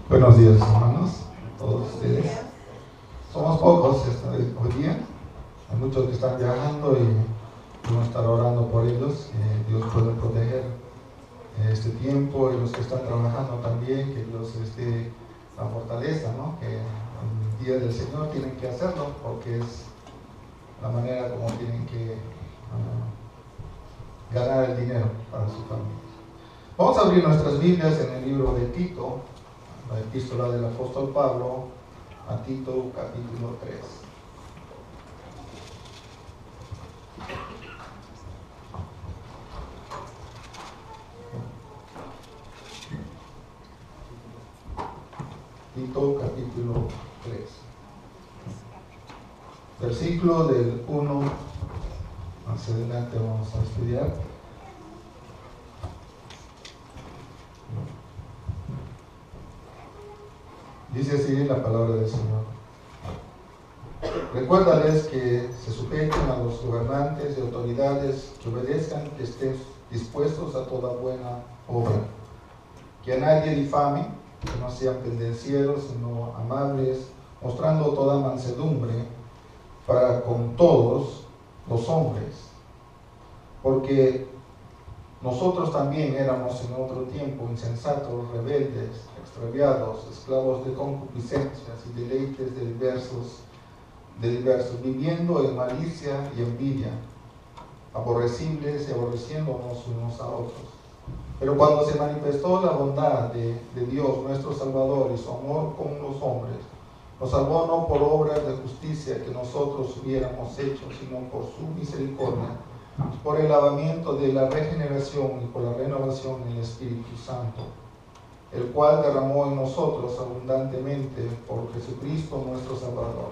Buenos días, hermanos, todos ustedes. Somos pocos hoy día. Hay muchos que están viajando y vamos a estar orando por ellos, que Dios pueda proteger este tiempo, y los que están trabajando también, que Dios dé la fortaleza, ¿no? Que el día del Señor tienen que hacerlo, porque es la manera como tienen que ganar el dinero para su familia. Vamos a abrir nuestras Biblias en el libro de Tito, la epístola del apóstol Pablo a Tito, capítulo 3. Tito, capítulo 3. Versículo del 1 hacia adelante vamos a estudiar. Dice así la palabra del Señor. Recuérdales que se sujeten a los gobernantes y autoridades, que obedezcan, que estén dispuestos a toda buena obra, que a nadie difame, que no sean pendencieros, sino amables, mostrando toda mansedumbre para con todos los hombres, porque nosotros también éramos en otro tiempo insensatos, rebeldes, extraviados, esclavos de concupiscencias y deleites diversos, viviendo en malicia y envidia, aborrecibles y aborreciéndonos unos a otros. Pero cuando se manifestó la bondad de Dios nuestro Salvador y su amor con los hombres, nos salvó no por obras de justicia que nosotros hubiéramos hecho, sino por su misericordia, por el lavamiento de la regeneración y por la renovación del Espíritu Santo, el cual derramó en nosotros abundantemente por Jesucristo nuestro Salvador,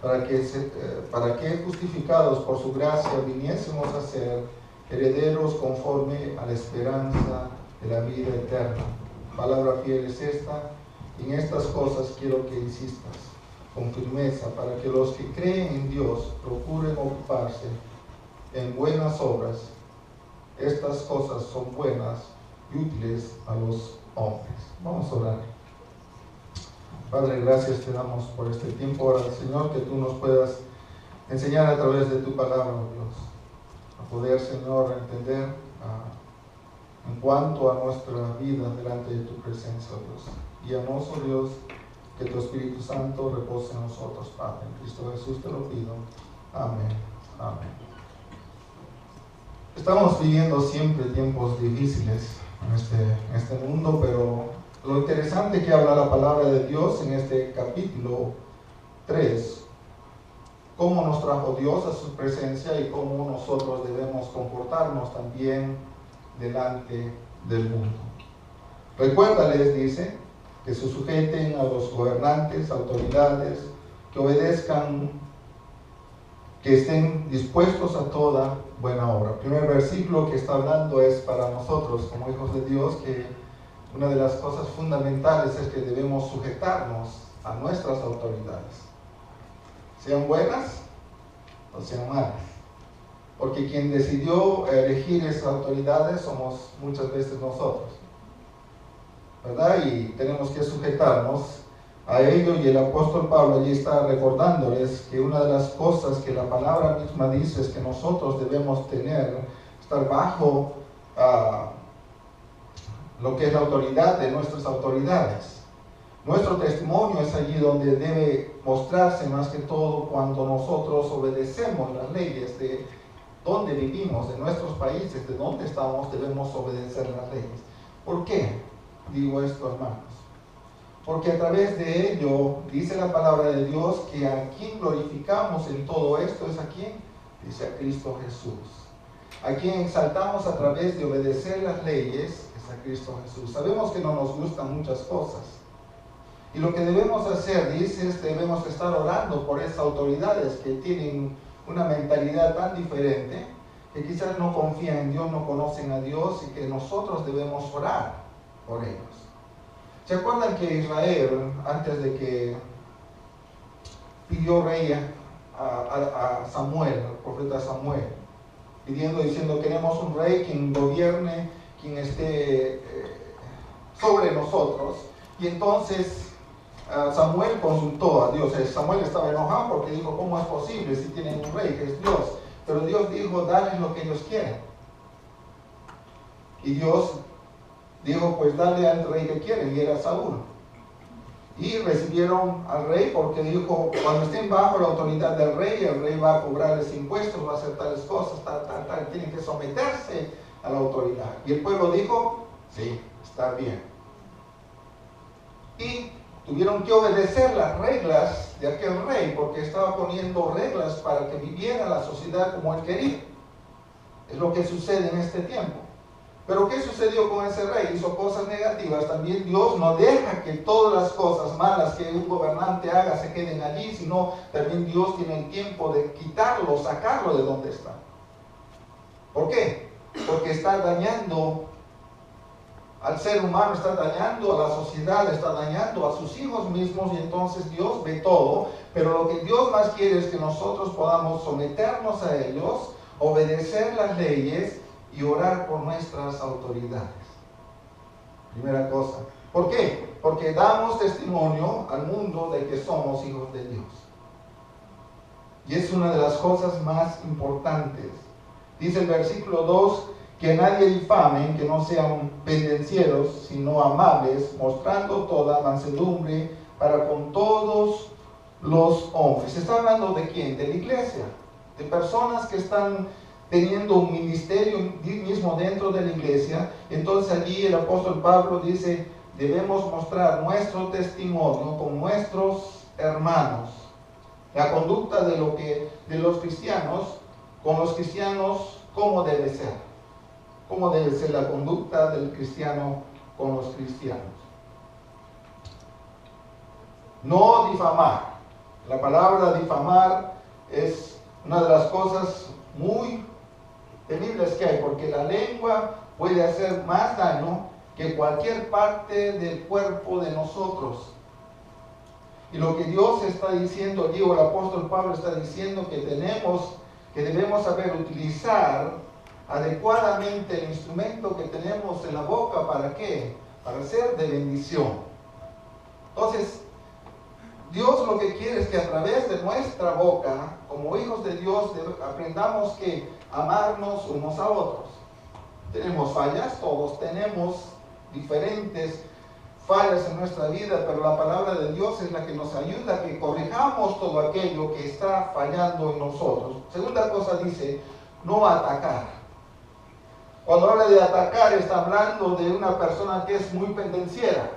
para que justificados por su gracia viniésemos a ser herederos conforme a la esperanza de la vida eterna. Palabra fiel es esta, y en estas cosas quiero que insistas con firmeza, para que los que creen en Dios procuren ocuparse en buenas obras. Estas cosas son buenas y útiles a los hombres. Vamos a orar. Padre, gracias te damos por este tiempo. Ahora, Señor, que tú nos puedas enseñar a través de tu palabra, oh Dios, a poder, Señor, entender en cuanto a nuestra vida delante de tu presencia, oh Dios. Guíanos, oh Dios, que tu Espíritu Santo repose en nosotros, Padre. En Cristo Jesús te lo pido. Amén. Amén. Estamos viviendo siempre tiempos difíciles en este mundo, pero lo interesante que habla la palabra de Dios en este capítulo 3, cómo nos trajo Dios a su presencia y cómo nosotros debemos comportarnos también delante del mundo. Recuérdales, dice, que se sujeten a los gobernantes, autoridades, que obedezcan, que estén dispuestos a toda buena obra. El primer versículo que está hablando es para nosotros como hijos de Dios, que una de las cosas fundamentales es que debemos sujetarnos a nuestras autoridades, sean buenas o sean malas, porque quien decidió elegir esas autoridades somos muchas veces nosotros, ¿verdad? Y tenemos que sujetarnos a ello, y el apóstol Pablo allí está recordándoles que una de las cosas que la palabra misma dice es que nosotros debemos estar bajo lo que es la autoridad de nuestras autoridades. Nuestro testimonio es allí donde debe mostrarse más que todo cuando nosotros obedecemos las leyes de donde vivimos, de nuestros países, de donde estamos, debemos obedecer las leyes. ¿Por qué digo esto, hermanos? Porque a través de ello dice la palabra de Dios que a quien glorificamos en todo esto es a quien, dice a Cristo Jesús. A quien exaltamos a través de obedecer las leyes es a Cristo Jesús. Sabemos que no nos gustan muchas cosas, y lo que debemos hacer, dice, es debemos estar orando por esas autoridades que tienen una mentalidad tan diferente, que quizás no confían en Dios, no conocen a Dios, y que nosotros debemos orar por ellos. ¿Se acuerdan que Israel, antes de que pidió rey a Samuel, al profeta Samuel, diciendo, queremos un rey quien gobierne, quien esté sobre nosotros? Y entonces Samuel consultó a Dios. Samuel estaba enojado porque dijo, ¿cómo es posible si tienen un rey que es Dios? Pero Dios dijo, dale lo que ellos quieren. Y Dios dijo, pues dale al rey que quieren, y era Saúl. Y recibieron al rey porque dijo, cuando estén bajo la autoridad del rey, el rey va a cobrarles impuestos, va a hacer tales cosas, tal, tienen que someterse a la autoridad. Y el pueblo dijo, sí, está bien. Y tuvieron que obedecer las reglas de aquel rey, porque estaba poniendo reglas para que viviera la sociedad como él quería. Es lo que sucede en este tiempo. Pero ¿qué sucedió con ese rey? Hizo cosas negativas. También Dios no deja que todas las cosas malas que un gobernante haga se queden allí, sino también Dios tiene el tiempo de quitarlo, sacarlo de donde está. ¿Por qué? Porque está dañando al ser humano, está dañando a la sociedad, está dañando a sus hijos mismos, y entonces Dios ve todo. Pero lo que Dios más quiere es que nosotros podamos someternos a ellos, obedecer las leyes y orar por nuestras autoridades. Primera cosa. ¿Por qué? Porque damos testimonio al mundo de que somos hijos de Dios. Y es una de las cosas más importantes. Dice el versículo 2, que nadie difamen, que no sean pendencieros, sino amables, mostrando toda mansedumbre para con todos los hombres. ¿Se está hablando de quién? De la iglesia, de personas que están teniendo un ministerio mismo dentro de la iglesia. Entonces allí el apóstol Pablo dice, debemos mostrar nuestro testimonio con nuestros hermanos, la conducta de los cristianos, con los cristianos, cómo debe ser la conducta del cristiano con los cristianos. No difamar. La palabra difamar es una de las cosas muy temibles que hay, porque la lengua puede hacer más daño que cualquier parte del cuerpo de nosotros. Y lo que Dios está diciendo allí, o el apóstol Pablo está diciendo, que debemos saber utilizar adecuadamente el instrumento que tenemos en la boca. ¿Para qué? Para ser de bendición. Entonces, Dios lo que quiere es que a través de nuestra boca, como hijos de Dios, aprendamos que amarnos unos a otros. Tenemos fallas, todos tenemos diferentes fallas en nuestra vida, pero la palabra de Dios es la que nos ayuda a que corrijamos todo aquello que está fallando en nosotros. Segunda cosa dice, no atacar. Cuando habla de atacar, está hablando de una persona que es muy pendenciera.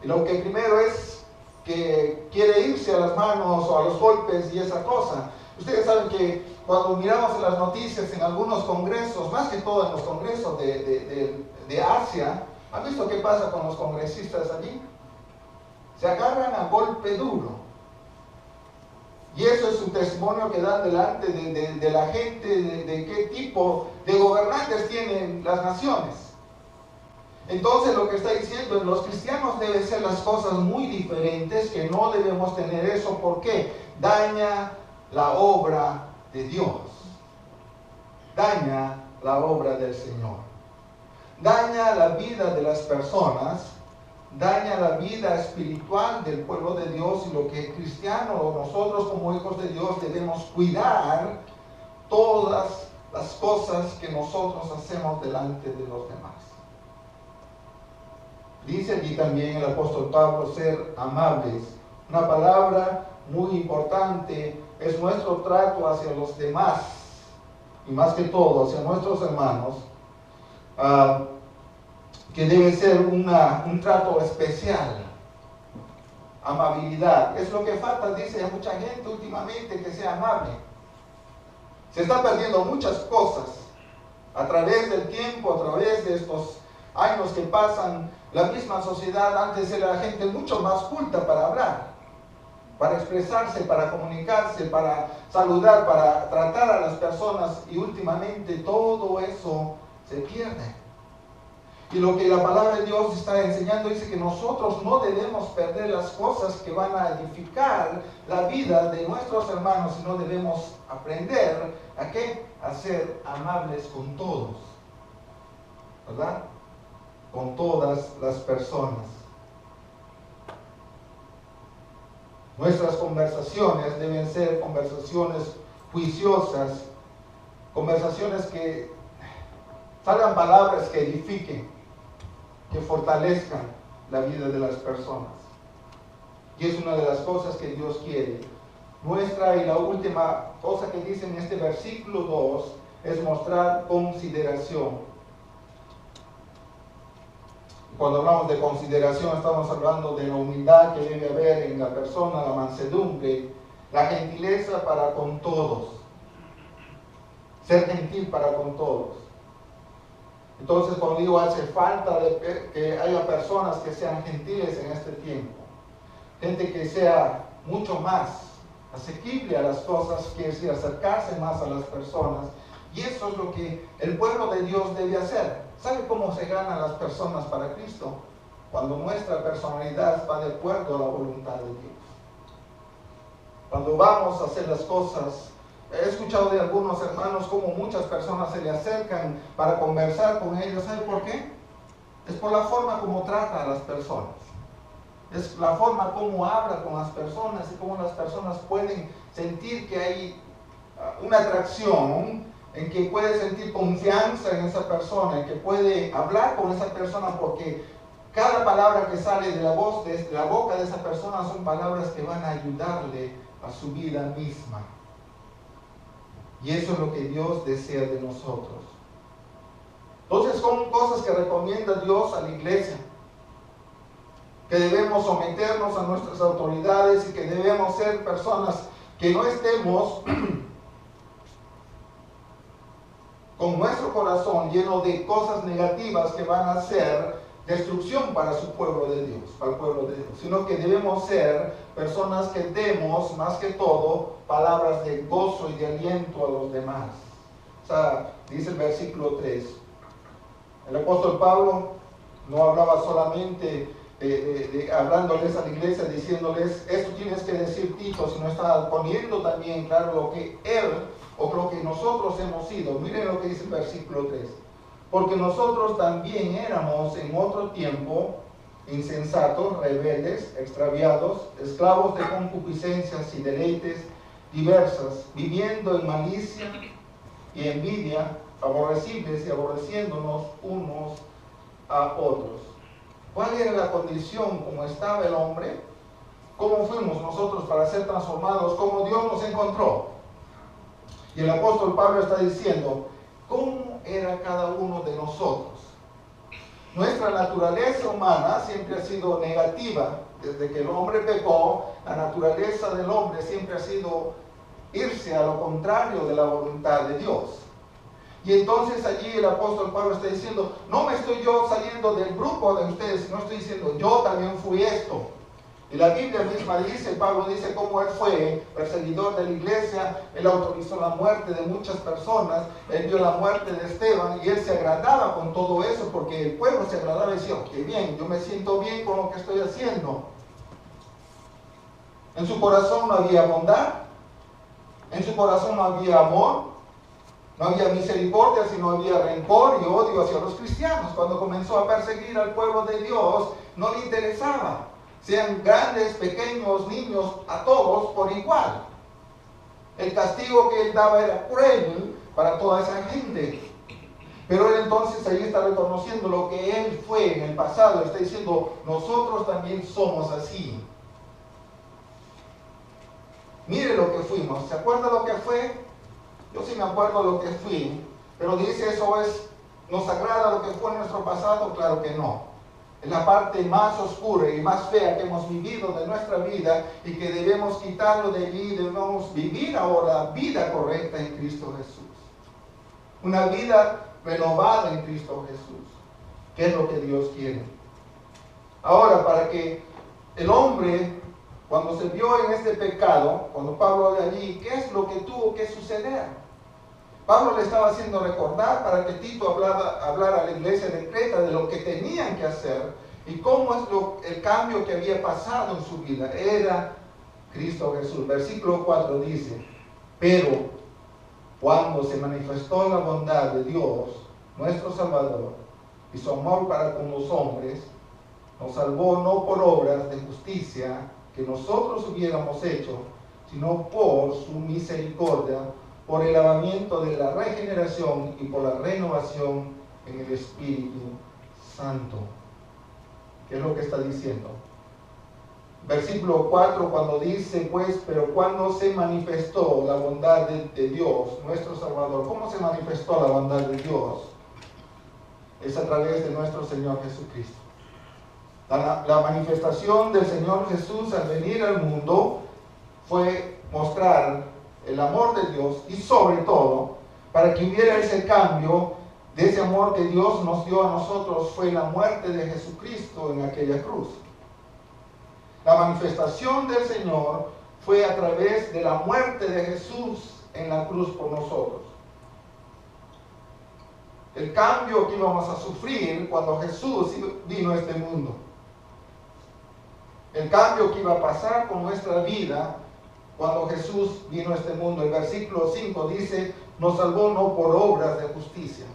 Y lo que primero es que quiere irse a las manos o a los golpes y esa cosa. Ustedes saben que cuando miramos en las noticias en algunos congresos, más que todo en los congresos de Asia, ¿han visto qué pasa con los congresistas allí? Se agarran a golpe duro. Y eso es un testimonio que dan delante de la gente, de qué tipo de gobernantes tienen las naciones. Entonces lo que está diciendo es, los cristianos deben ser las cosas muy diferentes, que no debemos tener eso. ¿Por qué? Daña la obra de Dios. Daña la obra del Señor. Daña la vida de las personas, daña la vida espiritual del pueblo de Dios, y lo que el cristiano, nosotros como hijos de Dios, debemos cuidar todas las cosas que nosotros hacemos delante de los demás. Dice allí también el apóstol Pablo, ser amables. Una palabra muy importante es nuestro trato hacia los demás, y más que todo hacia nuestros hermanos, que debe ser un trato especial. Amabilidad. Es lo que falta, dice a mucha gente últimamente, que sea amable. Se está perdiendo muchas cosas a través del tiempo, a través de estos años que pasan. La misma sociedad, antes era la gente mucho más culta para hablar, para expresarse, para comunicarse, para saludar, para tratar a las personas, y últimamente todo eso se pierde. Y lo que la palabra de Dios está enseñando, dice que nosotros no debemos perder las cosas que van a edificar la vida de nuestros hermanos, sino debemos aprender a ¿qué? A ser amables con todos, ¿verdad? con todas las personas. Nuestras conversaciones deben ser conversaciones juiciosas, conversaciones que salgan palabras que edifiquen, que fortalezcan la vida de las personas. Y es una de las cosas que Dios quiere. Nuestra y la última cosa que dice en este versículo 2 es mostrar consideración. Cuando hablamos de consideración, estamos hablando de la humildad que debe haber en la persona, la mansedumbre, la gentileza para con todos. Ser gentil para con todos. Entonces, cuando digo hace falta que haya personas que sean gentiles en este tiempo, gente que sea mucho más asequible a las cosas, que es acercarse más a las personas. Y eso es lo que el pueblo de Dios debe hacer. ¿Sabe cómo se ganan las personas para Cristo? Cuando nuestra personalidad va de acuerdo a la voluntad de Dios. Cuando vamos a hacer las cosas, he escuchado de algunos hermanos cómo muchas personas se le acercan para conversar con ellos. ¿Sabe por qué? Es por la forma como trata a las personas. Es la forma como habla con las personas y cómo las personas pueden sentir que hay una atracción, en que puede sentir confianza en esa persona, en que puede hablar con esa persona, porque cada palabra que sale de la boca de esa persona son palabras que van a ayudarle a su vida misma. Y eso es lo que Dios desea de nosotros. Entonces son cosas que recomienda Dios a la iglesia, que debemos someternos a nuestras autoridades y que debemos ser personas que no estemos con nuestro corazón lleno de cosas negativas que van a ser destrucción para su pueblo de Dios, para el pueblo de Dios, sino que debemos ser personas que demos, más que todo, palabras de gozo y de aliento a los demás. O sea, dice el versículo 3, el apóstol Pablo no hablaba solamente hablándoles a la iglesia, diciéndoles, esto tienes que decir, Tito, sino está poniendo también claro lo que él o lo que nosotros hemos sido. Miren lo que dice el versículo 3. Porque nosotros también éramos en otro tiempo insensatos, rebeldes, extraviados, esclavos de concupiscencias y deleites diversas, viviendo en malicia y envidia, aborrecibles y aborreciéndonos unos a otros. ¿Cuál era la condición? ¿Cómo estaba el hombre? ¿Cómo fuimos nosotros para ser transformados? ¿Cómo Dios nos encontró? Y el apóstol Pablo está diciendo, ¿cómo era cada uno de nosotros? Nuestra naturaleza humana siempre ha sido negativa. Desde que el hombre pecó, la naturaleza del hombre siempre ha sido irse a lo contrario de la voluntad de Dios. Y entonces allí el apóstol Pablo está diciendo, no me estoy yo saliendo del grupo de ustedes, no estoy diciendo, yo también fui esto. Y la Biblia misma dice, Pablo dice cómo él fue perseguidor de la iglesia, él autorizó la muerte de muchas personas, él vio la muerte de Esteban y él se agradaba con todo eso porque el pueblo se agradaba y decía, qué bien, yo me siento bien con lo que estoy haciendo. En su corazón no había bondad, en su corazón no había amor, no había misericordia, sino había rencor y odio hacia los cristianos. Cuando comenzó a perseguir al pueblo de Dios, no le interesaba. Sean grandes, pequeños, niños, a todos por igual. El castigo que él daba era cruel para toda esa gente. Pero él entonces ahí está reconociendo lo que él fue en el pasado. Está diciendo, nosotros también somos así. Mire lo que fuimos. ¿Se acuerda lo que fue? Yo sí me acuerdo lo que fui. Pero dice, ¿nos agrada lo que fue en nuestro pasado? Claro que no. Es la parte más oscura y más fea que hemos vivido de nuestra vida y que debemos quitarlo de allí y debemos vivir ahora vida correcta en Cristo Jesús. Una vida renovada en Cristo Jesús, que es lo que Dios quiere. Ahora, para que el hombre, cuando se vio en este pecado, cuando Pablo de allí, ¿qué es lo que tuvo que suceder? Pablo le estaba haciendo recordar para que Tito hablara a la iglesia de Creta de lo que tenían que hacer y cómo es el cambio que había pasado en su vida. Era Cristo Jesús. Versículo 4 dice, pero cuando se manifestó la bondad de Dios, nuestro Salvador, y su amor para con los hombres, nos salvó no por obras de justicia que nosotros hubiéramos hecho, sino por su misericordia, por el lavamiento de la regeneración y por la renovación en el Espíritu Santo. ¿Qué es lo que está diciendo? Versículo 4, cuando dice, pues, pero cuando se manifestó la bondad de Dios, nuestro Salvador, ¿cómo se manifestó la bondad de Dios? Es a través de nuestro Señor Jesucristo. La manifestación del Señor Jesús al venir al mundo fue mostrar el amor de Dios y sobre todo, para que hubiera ese cambio de ese amor que Dios nos dio a nosotros, fue la muerte de Jesucristo en aquella cruz. La manifestación del Señor fue a través de la muerte de Jesús en la cruz por nosotros. El cambio que íbamos a sufrir cuando Jesús vino a este mundo. El cambio que iba a pasar con nuestra vida cuando Jesús vino a este mundo. El versículo 5 dice, nos salvó no por obras de justicia.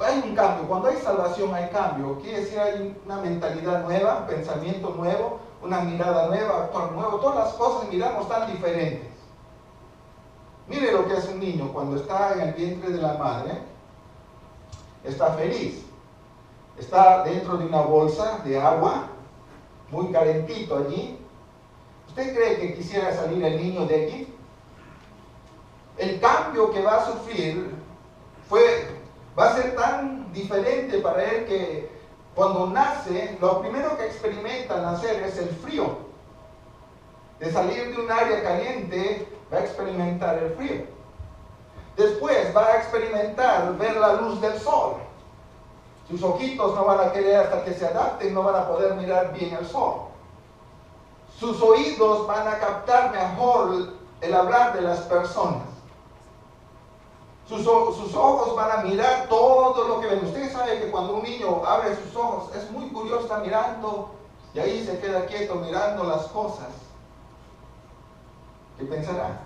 Hay un cambio. Cuando hay salvación hay cambio. Quiere decir hay una mentalidad nueva, un pensamiento nuevo, una mirada nueva, actuar nuevo. Todas las cosas miramos tan diferentes. Mire lo que hace un niño cuando está en el vientre de la madre. Está feliz. Está dentro de una bolsa de agua, muy calentito allí. ¿Usted cree que quisiera salir el niño de allí? El cambio que va a sufrir va a ser tan diferente para él que cuando nace, lo primero que experimenta al nacer es el frío. De salir de un área caliente, va a experimentar el frío. Después va a experimentar ver la luz del sol. Sus ojitos no van a querer hasta que se adapten, no van a poder mirar bien el sol. Sus oídos van a captar mejor el hablar de las personas. Sus ojos van a mirar todo lo que ven. Usted sabe que cuando un niño abre sus ojos, es muy curioso, está mirando y ahí se queda quieto mirando las cosas. ¿Qué pensará?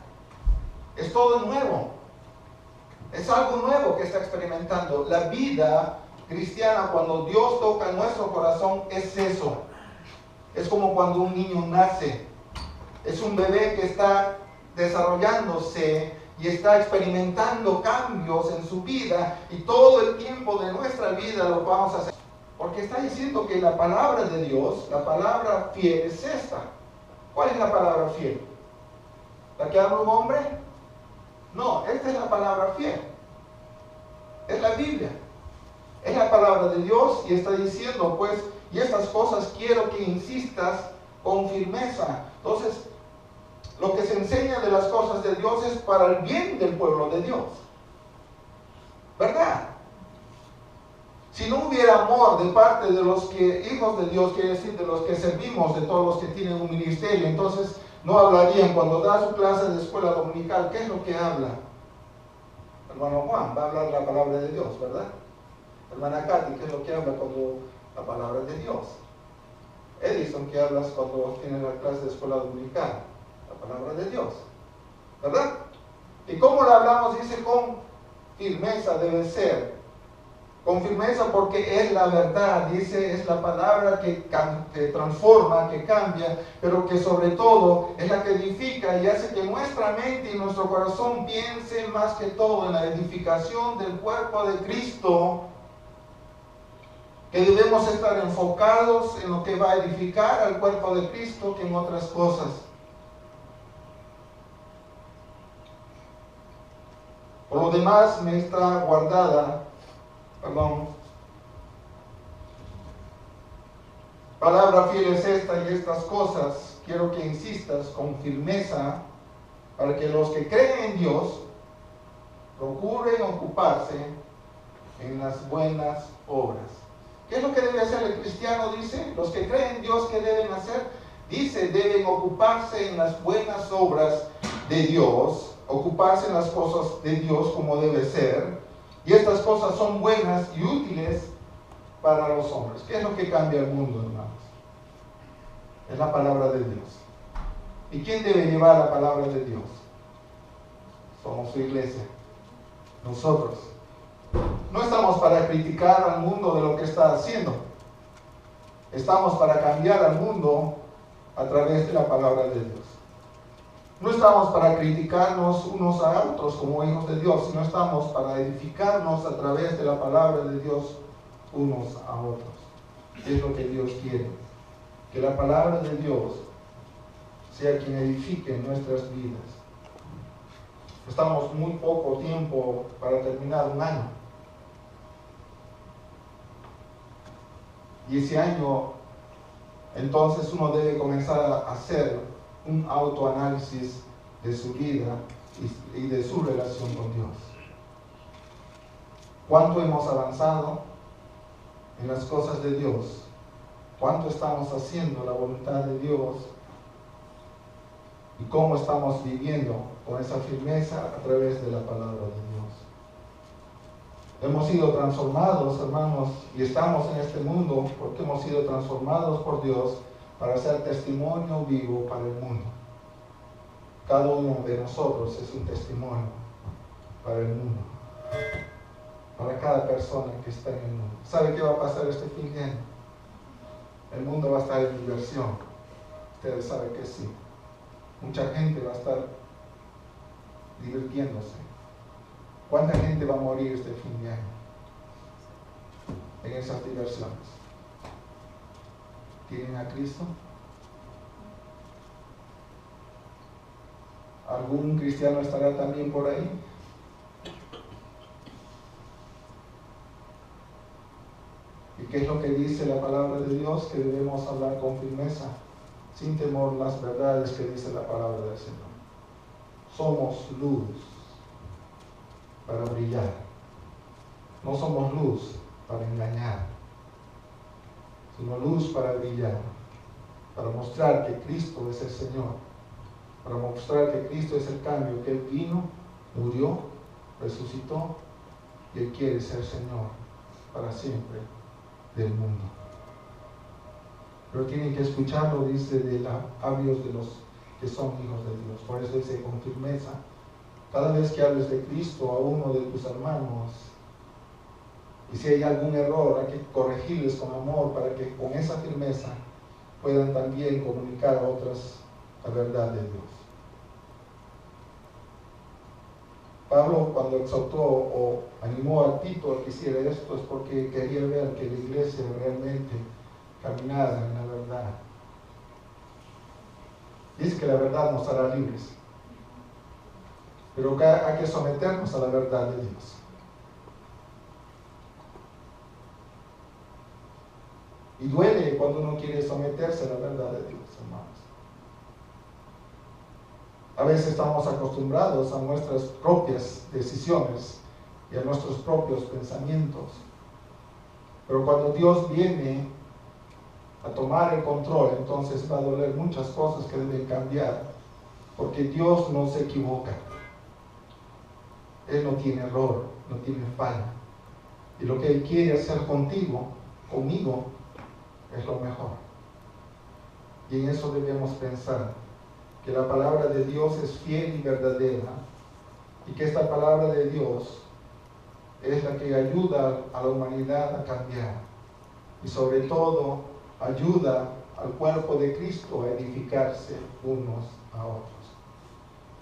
Es todo nuevo. Es algo nuevo que está experimentando. La vida cristiana, cuando Dios toca nuestro corazón, es eso. Es como cuando un niño nace. Es un bebé que está desarrollándose y está experimentando cambios en su vida, y todo el tiempo de nuestra vida lo vamos a hacer. Porque está diciendo que la palabra de Dios, la palabra fiel es esta. ¿Cuál es la palabra fiel? ¿La que habla un hombre? No, esta es la palabra fiel. Es la Biblia. Es la palabra de Dios y está diciendo, pues, y estas cosas quiero que insistas con firmeza. Entonces, lo que se enseña de las cosas de Dios es para el bien del pueblo de Dios. ¿Verdad? Si no hubiera amor de parte de los hijos de Dios, quiere decir de los que servimos, de todos los que tienen un ministerio, entonces no hablarían. Cuando da su clase de escuela dominical, ¿qué es lo que habla? Hermano Juan va a hablar la palabra de Dios, ¿verdad? Hermana Katy, ¿qué es lo que habla cuando la palabra de Dios? Edison, ¿qué hablas cuando tiene la clase de escuela dominical? La palabra de Dios, ¿verdad? ¿Y cómo la hablamos? Dice, con firmeza debe ser. Con firmeza porque es la verdad, dice, es la palabra que transforma, que cambia, pero que sobre todo es la que edifica y hace que nuestra mente y nuestro corazón piense más que todo en la edificación del cuerpo de Cristo, que debemos estar enfocados en lo que va a edificar al cuerpo de Cristo que en otras cosas. Por lo demás me está guardada, palabra fiel es esta y estas cosas quiero que insistas con firmeza para que los que creen en Dios procuren ocuparse en las buenas obras. ¿Qué es lo que debe hacer el cristiano? Dice, los que creen en Dios, ¿qué deben hacer? Dice, deben ocuparse en las buenas obras de Dios, ocuparse en las cosas de Dios como debe ser, y estas cosas son buenas y útiles para los hombres. ¿Qué es lo que cambia el mundo, hermanos? Es la palabra de Dios. ¿Y quién debe llevar la palabra de Dios? Somos su iglesia, nosotros. No estamos para criticar al mundo de lo que está haciendo. Estamos para cambiar al mundo a través de la palabra de Dios. No estamos para criticarnos unos a otros como hijos de Dios, sino estamos para edificarnos a través de la palabra de Dios unos a otros. Es lo que Dios quiere. Que la palabra de Dios sea quien edifique nuestras vidas. Estamos muy poco tiempo para terminar un año. Y ese año, entonces uno debe comenzar a hacer un autoanálisis de su vida y de su relación con Dios. ¿Cuánto hemos avanzado en las cosas de Dios? ¿Cuánto estamos haciendo la voluntad de Dios? ¿Y cómo estamos viviendo con esa firmeza a través de la palabra de Dios? Hemos sido transformados, hermanos, y estamos en este mundo porque hemos sido transformados por Dios para ser testimonio vivo para el mundo. Cada uno de nosotros es un testimonio para el mundo, para cada persona que está en el mundo. ¿Sabe qué va a pasar este fin de año? El mundo va a estar en diversión. Ustedes saben que sí. Mucha gente va a estar divirtiéndose. ¿Cuánta gente va a morir este fin de año en esas diversiones? ¿Tienen a Cristo? ¿Algún cristiano estará también por ahí? ¿Y qué es lo que dice la palabra de Dios? Que debemos hablar con firmeza, sin temor, las verdades que dice la palabra del Señor. Somos luz para brillar. No somos luz para engañar, sino luz para brillar, para mostrar que Cristo es el Señor, para mostrar que Cristo es el cambio, que Él vino, murió, resucitó y Él quiere ser Señor para siempre del mundo. Pero tienen que escucharlo, dice, de labios de los que son hijos de Dios. Por eso dice con firmeza, cada vez que hables de Cristo a uno de tus hermanos, y si hay algún error, hay que corregirles con amor para que con esa firmeza puedan también comunicar a otras la verdad de Dios. Pablo, cuando exhortó o animó a Tito a que hiciera esto, es porque quería ver que la iglesia realmente caminara en la verdad. Dice que la verdad nos hará libres, pero que hay que someternos a la verdad de Dios. Y duele cuando uno quiere someterse a la verdad de Dios, hermanos. A veces estamos acostumbrados a nuestras propias decisiones y a nuestros propios pensamientos. Pero cuando Dios viene a tomar el control, entonces va a doler muchas cosas que deben cambiar, porque Dios no se equivoca. Él no tiene error, no tiene falla. Y lo que Él quiere hacer contigo, conmigo, es lo mejor. Y en eso debemos pensar, que la palabra de Dios es fiel y verdadera, y que esta palabra de Dios es la que ayuda a la humanidad a cambiar, y sobre todo ayuda al cuerpo de Cristo a edificarse unos a otros.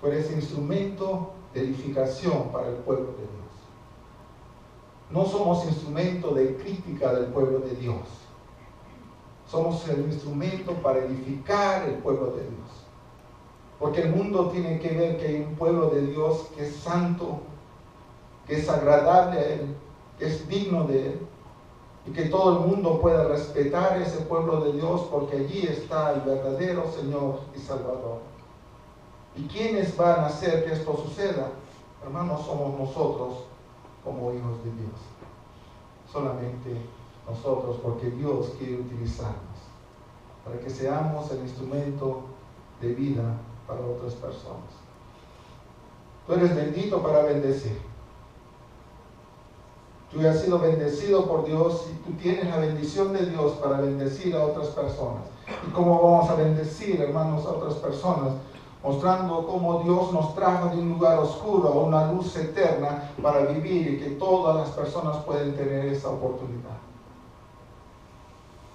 Fue ese instrumento de edificación para el pueblo de Dios. No somos instrumento de crítica del pueblo de Dios. Somos el instrumento para edificar el pueblo de Dios. Porque el mundo tiene que ver que hay un pueblo de Dios que es santo, que es agradable a Él, que es digno de Él, y que todo el mundo pueda respetar a ese pueblo de Dios, porque allí está el verdadero Señor y Salvador. ¿Y quiénes van a hacer que esto suceda? Hermanos, somos nosotros como hijos de Dios. Solamente nosotros, porque Dios quiere utilizarnos para que seamos el instrumento de vida para otras personas. Tú eres bendito para bendecir. Tú has sido bendecido por Dios y tú tienes la bendición de Dios para bendecir a otras personas. ¿Y cómo vamos a bendecir, hermanos, a otras personas? mostrando cómo Dios nos trajo de un lugar oscuro a una luz eterna para vivir y que todas las personas pueden tener esa oportunidad.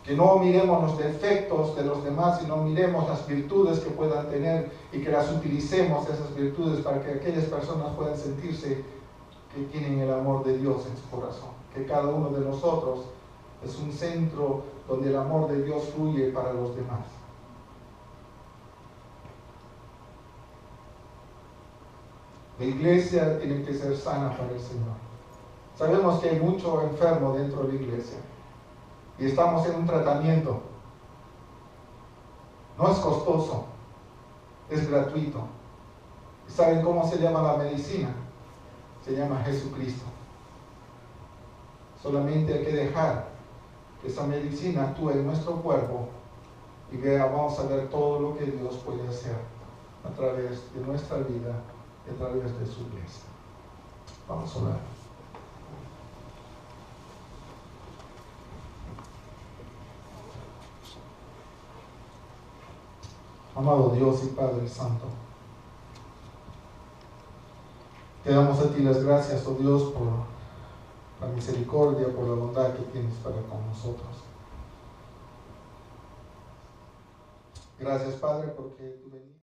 Que no miremos los defectos de los demás, sino miremos las virtudes que puedan tener y que las utilicemos, esas virtudes, para que aquellas personas puedan sentirse que tienen el amor de Dios en su corazón. Que cada uno de nosotros es un centro donde el amor de Dios fluye para los demás. La iglesia tiene que ser sana para el Señor. Sabemos que hay mucho enfermo dentro de la iglesia y estamos en un tratamiento. No es costoso, es gratuito. ¿Saben cómo se llama la medicina? Se llama Jesucristo. Solamente hay que dejar que esa medicina actúe en nuestro cuerpo y vamos a ver todo lo que Dios puede hacer a través de nuestra vida y a través de su iglesia. Vamos a orar. Amado Dios y Padre Santo, te damos a ti las gracias, oh Dios, por la misericordia, por la bondad que tienes para con nosotros. Gracias, Padre, porque tú veniste.